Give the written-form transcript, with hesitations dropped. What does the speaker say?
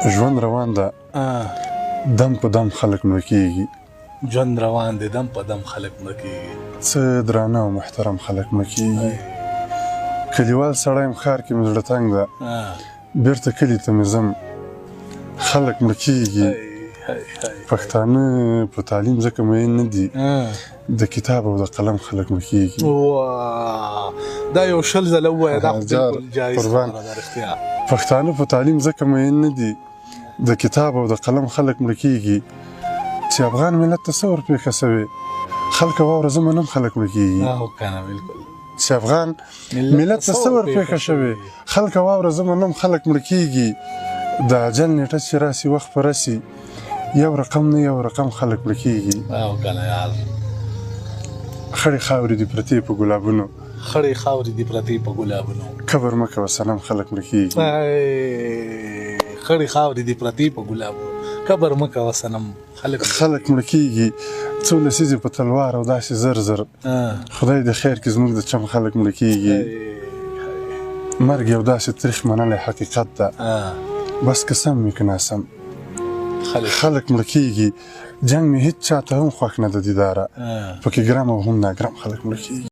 ژوند روان ده دم په دم خلک مړه کېږي. ژوند روان دی دم په دم خلک مړه کېږي. څه درانه او محترم خلک مړه کېږي. کلیوال سړی یم ښار کې مې زړه تنګ ده بېرته کلي ته مې ځم خلک مړه کېږي. پښتانه په تعلیم ځکه مین نه دي د کتاب او د قلم خلک مړه کېږي. دا یو 20 ځله ووایه دا خو بالکل جایز خبره ده رښتیا. پښتانه په تعلیم ځکه مین نه دي د کتاب او د قلم خلک مړه کېږي. چې افغان ملت ته څه ورپېښه سوې خلکه واوره زه منم خلک مړه کېږي. چې افغان ملت ته څه ورپېښه شوې خلکه واوره زه منم خلک مړه کېږي. د اجل نیټه چې راسي وخت په رسي یو رقم نه یو رقم خلک مړه کېږي. خړې خاورې دي پرتې په ګلابونو خړې خاورې دي پرتې په ګلابونو کبر مه کوه صنم خلک مړه کېږي. خړې خاورې دي پرتې په ګلابونو کبر مه کوه صنم خلک مړه کېږي. څو لسیزې په تلوار او داسې زر زر خدای د خیر کې زموږ د چم خلک مړه کېږي. مرګ یو داسې تریخ منلی حقیقت ده بس که سم وي که ناسم خلک مړه کېږي. جنګ مې هېڅ چاته هم خوښ نه ده دیداره پکې ګرم او هم ناګرم خلک مړه کېږي.